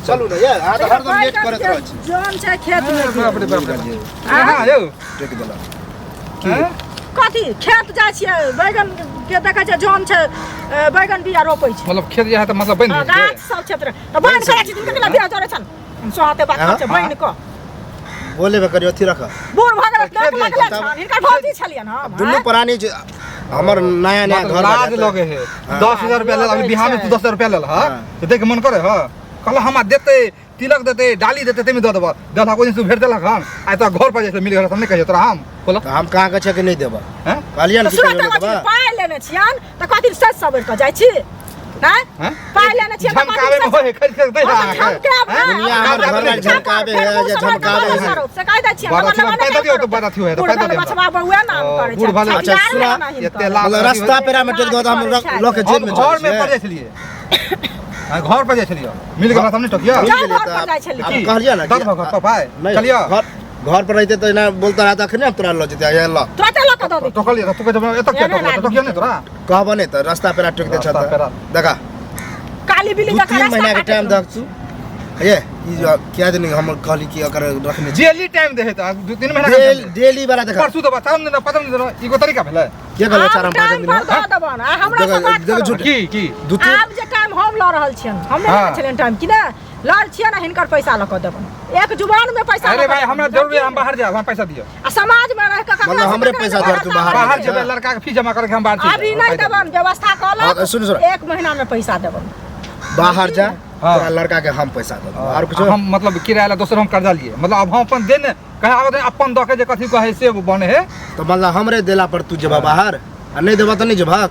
चलू ना यार आ हर दम लेट करत रह छी जोन छै खेत में बाप रे बाप रे हां यौ टेक देला कथी खेत जाइ छियै बैगन के देखै छै जोन छै बैगन बिया रोपै छै मतलब खेत जे है त मतलब बन गाछ सब क्षेत्र त बन करै छी तिनके बिया जोरे छन सोहाते बात छै बन क बोले बे करियो अथी रख बूढ़ भगल देख लगले छन हिनकर भौजी छलियन हम दुनु प्राणी हमर नया नया घर लाज लगे है 10000 रुपया ले अभी बिहार में तू 10000 रुपया ले ह त देख मन करे ह कहला हमरा देते तिलक देते डाली देते तेमे द देबा दला कोइ से भेट देलक हम आ त घर पर जे मिल घर हमने कहियो तोरा हम बोला हम कहां के छै कि नहीं देबा हैं कहलियन कि देबा पाइ लेने छियन त कथि सच सबर क जाइ छी हैं पाइ लेने छियन झमकावे में होय खरीद के दे दुनिया हमर घर में झमकावे है जे झमकावे है से कह दै छियन बड़ा थी दे तो बड़ा थी है तो पैदा दे बचवा बहुए नाम करे बूढ़ भले अच्छा सुना एते लाल रास्ता पेरा में टेक दो हम लोग के जेब में घर में पड़ जाय छलिए घर पर जाय छलिए मिल गेल हमने टकिया अब कहलिया ना दस घर पाए चलिए घर पर रहते तो ना बोलता रहता अखने अब तोरा लो जते आया ला तुरंत ला क दो तो कहलिए तो जब एतक क्या तो क्या नहीं तोरा कहबो नहीं तो रास्ता पेरा टेक दे छता देखा काली बिल्ली का 3 महीना के टाइम दक तू ये क्या दिन हम कहली कि अकर रखने डेली टाइम दे है 2-3 महीना का डेली वाला देखा परसू तो बता न पता नहीं इगो तरीका भेले के कहले 4-5 दिन में दबा ना हमरा से बात देखो की आब जे टाइम हम ल रहल छियन हम नहीं छलेन टाइम कि ना लाल छियन हिनकर पैसा ल क देबन एक जुबान में पैसा अरे भाई हमरा जरूरी हम बाहर जाब हम पैसा दियो आ समाज में रह के मतलब हमरे पैसा दर तू बाहर जेबे लड़का के फी जमा करके हम बाहर अभी नहीं देबन व्यवस्था क ल सुन 1 महीना में पैसा देबन बाहर जा तोरा लड़का के हम पैसा दे और कुछ हम मतलब किराया ला दोसर हम कर्जा लिए मतलब अब हम अपन देने कहे आगे अपन द के जे कथि कहे से बने है तो मतलब हमरे देला पर तू जेबा बाहर आ नहीं देबा त नहीं जेबा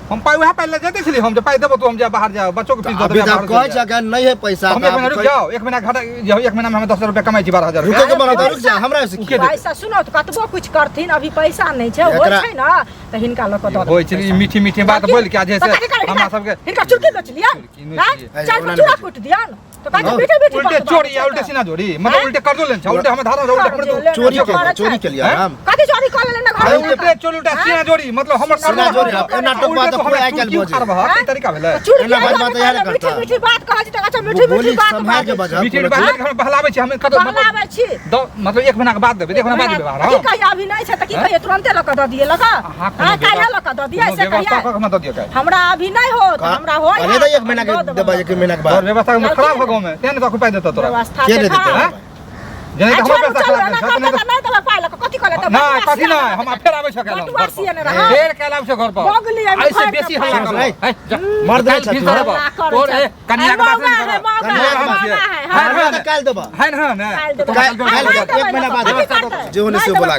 हम पाई वहां पहले जेते छली हम जे पाई देबो तो हम जा बाहर जाओ बच्चों के फीस दे अभी तक कह छ कि नहीं है पैसा हम 1 महीना रुक जाओ 1 महीना घाटा जाओ 1 महीना में हम 10 रुपया कमाई छी 12000 रुके के बना रुक जा हमरा से की पैसा सुनो तो कतबो कुछ करथिन अभी पैसा नहीं छै होय छै ना त हिनका ल क द होय छली मीठी मीठी बात बोल के आज से हमरा सब के हिनका चुटकी बेच लिया हां चार चूड़ा कुट दियन तो कहै मीठी मीठी उल्टे चोरी या उल्टे सीना जोड़ी मतलब उल्टे कर दो लेन छ उल्टे हम धारा उल्टे चोरी के लिया हम कथि चोरी कर लेना घर में उल्टे चोरी उल्टा सीना जोड़ी मतलब हमर सीना जोड़ी एना तो बात कोई आइ काल बजे की तरीका भेले एना बात यार करता मीठी मीठी बात कहै छी त अच्छा मीठी मीठी बात संभाल के बजा मीठी बात हम बहलावे छी हम कत बहलावे छी मतलब 1 महीना के बाद देबे देखो ना बाद देबे की कहिया अभी नहीं छै त की कहिया तुरंते ल क द दिए लगा हां काहे ल क द दिए से कहिया हम द दियो हमरा अभी नहीं हो हमरा हो अरे तो 1 महीना के देबा 1 महीना के बाद व्यवस्था खराब हो गांव में तेने तो पाई देता तोरा व्यवस्था के देते जने तो हम पैसा खराब नहीं देबा पाई ल कथि करे त ना कथि ना हम फेर आबै छ केला फेर केला से घर पर ऐसे बेसी हल्ला कर मर्द नहीं छ और कन्या के बात नहीं करो कन्या हम छियै हां काल देबा है ना काल 1 महीना बाद जे होने से बोला